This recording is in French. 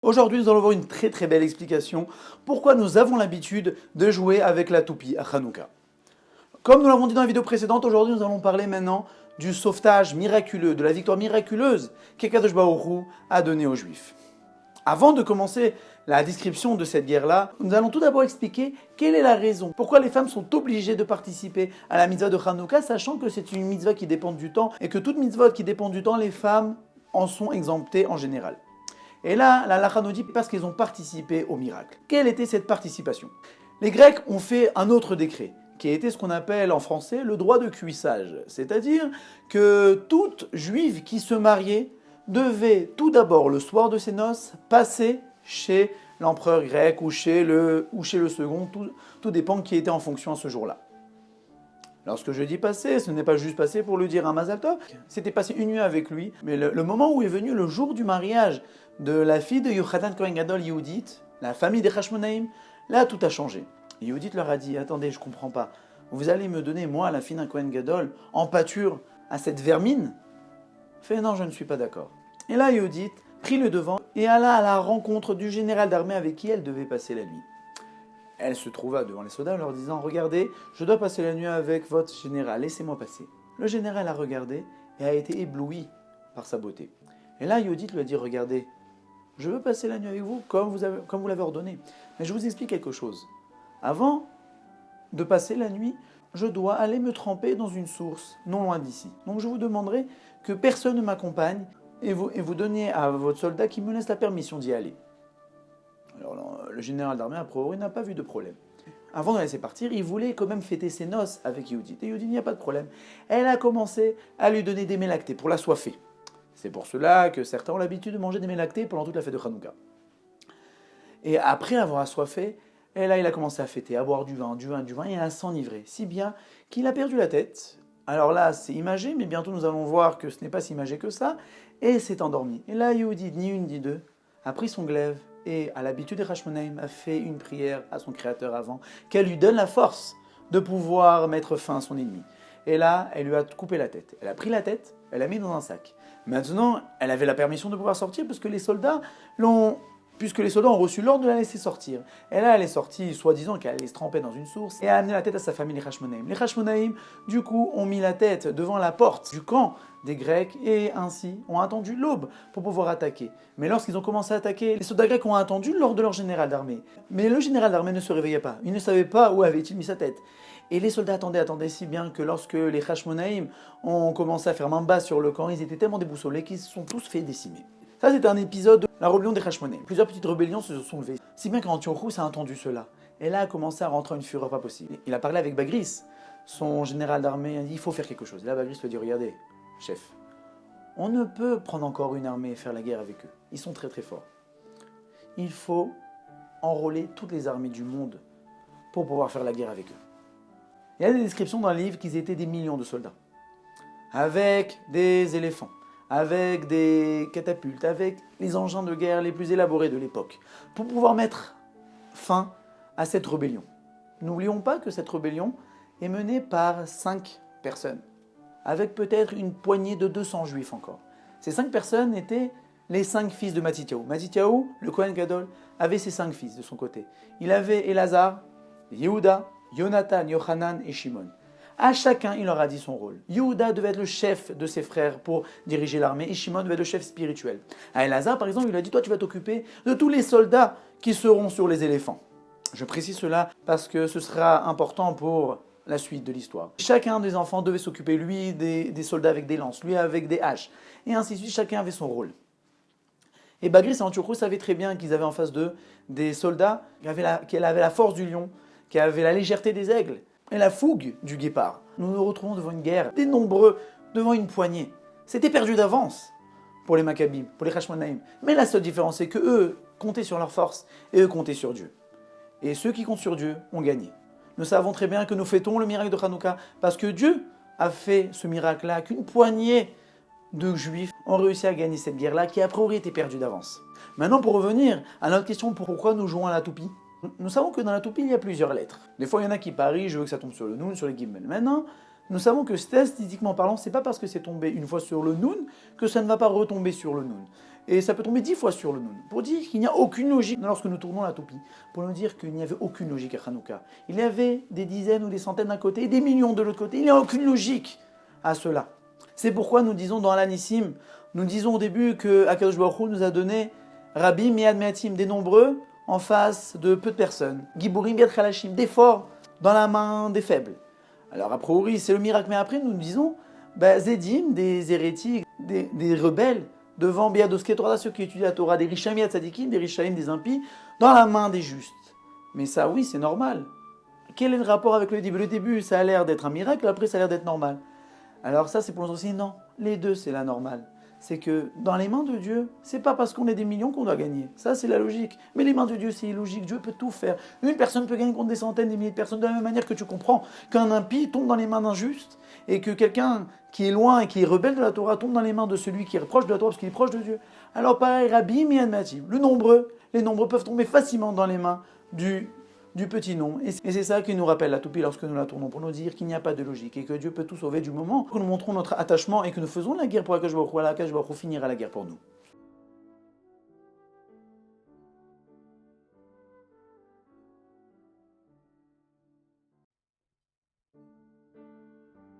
Aujourd'hui, nous allons voir une très belle explication pourquoi nous avons l'habitude de jouer avec la toupie à Hanouka. Comme nous l'avons dit dans la vidéo précédente, aujourd'hui nous allons parler maintenant du sauvetage miraculeux, de la victoire miraculeuse qu'Akadosh Baruch Hu a donnée aux Juifs. Avant de commencer la description de cette guerre-là, nous allons tout d'abord expliquer quelle est la raison, pourquoi les femmes sont obligées de participer à la mitzvah de Hanouka, sachant que c'est une mitzvah qui dépend du temps et que toute mitzvah qui dépend du temps, les femmes en sont exemptées en général. Et là, la halakha nous dit parce qu'ils ont participé au miracle. Quelle était cette participation? Les Grecs ont fait un autre décret, qui a été ce qu'on appelle en français le droit de cuissage. C'est-à-dire que toute juive qui se mariait devait tout d'abord, le soir de ses noces, passer chez l'empereur grec ou chez le second, tout dépend qui était en fonction à ce jour-là. Lorsque je dis passer, ce n'est pas juste passer pour lui dire un Mazal Tov, c'était passer une nuit avec lui, mais le moment où est venu le jour du mariage de la fille de Yochanan Kohen Gadol, Yehudit, la famille des Hashmonaïm, là tout a changé. Yehudit leur a dit, attendez, je ne comprends pas, vous allez me donner, moi, la fille d'un Kohen Gadol, en pâture à cette vermine? Fait, non, je ne suis pas d'accord. Et là, Yehudit prit le devant et alla à la rencontre du général d'armée avec qui elle devait passer la nuit. Elle se trouva devant les soldats en leur disant « Regardez, je dois passer la nuit avec votre général, laissez-moi passer. » Le général a regardé et a été ébloui par sa beauté. Et là, Yehudit lui a dit « Regardez, je veux passer la nuit avec vous comme vous l'avez ordonné. Mais je vous explique quelque chose. Avant de passer la nuit, je dois aller me tremper dans une source non loin d'ici. Donc je vous demanderai que personne ne m'accompagne et vous donniez à votre soldat qui me laisse la permission d'y aller. » Alors, le général d'armée, a priori, n'a pas vu de problème. Avant de la laisser partir, il voulait quand même fêter ses noces avec Yehudit. Et Yehudit, il n'y a pas de problème. Elle a commencé à lui donner des mélactés pour l'assoiffer. C'est pour cela que certains ont l'habitude de manger des mélactés pendant toute la fête de Hanouka. Et après avoir assoiffé, il a commencé à fêter, à boire du vin et à s'enivrer. Si bien qu'il a perdu la tête. Alors là, c'est imagé, mais bientôt nous allons voir que ce n'est pas si imagé que ça. Et s'est endormi. Et là, Yehudit, ni une ni deux, a pris son glaive et à l'habitude des Hashmonaïm a fait une prière à son créateur avant, qu'elle lui donne la force de pouvoir mettre fin à son ennemi. Et là, elle lui a coupé la tête. Elle a pris la tête, elle l'a mis dans un sac. Maintenant, elle avait la permission de pouvoir sortir puisque les soldats ont reçu l'ordre de la laisser sortir. Et là, elle est sortie, soi-disant qu'elle allait se tremper dans une source, et a amené la tête à sa famille, les Hashmonaïm. Les Hashmonaïm, du coup, ont mis la tête devant la porte du camp des Grecs, et ainsi ont attendu l'aube pour pouvoir attaquer. Mais lorsqu'ils ont commencé à attaquer, les soldats grecs ont attendu l'ordre de leur général d'armée. Mais le général d'armée ne se réveillait pas, il ne savait pas où avait-il mis sa tête. Et les soldats attendaient si bien que lorsque les Hashmonaïm ont commencé à faire main basse sur le camp, ils étaient tellement déboussolés qu'ils se sont tous fait décimer. Ça, c'était un épisode de la rébellion des Hashmonaïm. Plusieurs petites rébellions se sont levées. Si bien qu'Antiochus a entendu cela. Et là a commencé à rentrer une fureur pas possible. Il a parlé avec Bagris, son général d'armée, il a dit il faut faire quelque chose. Et là Bagris lui a dit regardez, chef, on ne peut prendre encore une armée et faire la guerre avec eux. Ils sont très forts. Il faut enrôler toutes les armées du monde pour pouvoir faire la guerre avec eux. Il y a des descriptions dans le livre qu'ils étaient des millions de soldats. Avec des éléphants, avec des catapultes, avec les engins de guerre les plus élaborés de l'époque, pour pouvoir mettre fin à cette rébellion. N'oublions pas que cette rébellion est menée par 5 personnes, avec peut-être une poignée de 200 juifs encore. Ces 5 personnes étaient les 5 fils de Matityahu. Matityahu, le Kohen Gadol, avait ses 5 fils de son côté. Il avait Elazar, Yehuda, Jonathan, Yochanan et Shimon. À chacun, il leur a dit son rôle. Yehuda devait être le chef de ses frères pour diriger l'armée et Shimon devait être le chef spirituel. À Elazar, par exemple, il lui a dit « Toi, tu vas t'occuper de tous les soldats qui seront sur les éléphants. » Je précise cela parce que ce sera important pour la suite de l'histoire. Chacun des enfants devait s'occuper, lui, des soldats avec des lances, lui avec des haches, et ainsi de suite, chacun avait son rôle. Et Bagris et Antiochus savaient très bien qu'ils avaient en face d'eux des soldats qui avaient la force du lion, qui avaient la légèreté des aigles et la fougue du guépard. Nous nous retrouvons devant une guerre, des nombreux, devant une poignée. C'était perdu d'avance pour les Maccabim, pour les Hashmonaïm. Mais la seule différence, c'est que eux comptaient sur leur force et eux comptaient sur Dieu. Et ceux qui comptent sur Dieu ont gagné. Nous savons très bien que nous fêtons le miracle de Hanouka parce que Dieu a fait ce miracle-là, qu'une poignée de juifs ont réussi à gagner cette guerre-là qui a priori été perdue d'avance. Maintenant, pour revenir à notre question, pourquoi nous jouons à la toupie? Nous savons que dans la toupie, il y a plusieurs lettres. Des fois, il y en a qui parient, je veux que ça tombe sur le Noun, sur les Gimel. Maintenant, nous savons que statistiquement parlant, c'est pas parce que c'est tombé une fois sur le Noun que ça ne va pas retomber sur le Noun. Et ça peut tomber 10 fois sur le Noun. Pour dire qu'il n'y a aucune logique lorsque nous tournons la toupie. Pour nous dire qu'il n'y avait aucune logique à Hanouka. Il y avait des dizaines ou des centaines d'un côté et des millions de l'autre côté. Il n'y a aucune logique à cela. C'est pourquoi nous disons dans l'Anissim, nous disons au début que Akadosh Baruch Hu nous a donné Rabbi Miad Meatim, des nombreux en face de peu de personnes. Giburim Biad Khalashim, des forts dans la main des faibles. Alors a priori c'est le miracle, mais après nous disons Zedim, des hérétiques, des rebelles, devant Biadoske Torah, ceux qui étudient la Torah, des Rishaim Yad Tzadikim, des Rishaim, des impies, dans la main des justes. Mais ça oui c'est normal. Quel est le rapport avec le début? Le début ça a l'air d'être un miracle, après ça a l'air d'être normal. Alors ça c'est pour nous aussi, non, les deux c'est la normale. C'est que dans les mains de Dieu, c'est pas parce qu'on est des millions qu'on doit gagner. Ça, c'est la logique. Mais les mains de Dieu, c'est illogique. Dieu peut tout faire. Une personne peut gagner contre des centaines, des milliers de personnes, de la même manière que tu comprends qu'un impie tombe dans les mains d'un juste et que quelqu'un qui est loin et qui est rebelle de la Torah tombe dans les mains de celui qui est proche de la Torah parce qu'il est proche de Dieu. Alors pareil, Rabbi Mian Matim, les nombreux peuvent tomber facilement dans les mains du petit nom. Et c'est ça qui nous rappelle la toupie lorsque nous la tournons, pour nous dire qu'il n'y a pas de logique et que Dieu peut tout sauver du moment où nous montrons notre attachement et que nous faisons la guerre pour Akadosh Baruch Hu, Akadosh Baruch Hu finira la guerre pour nous.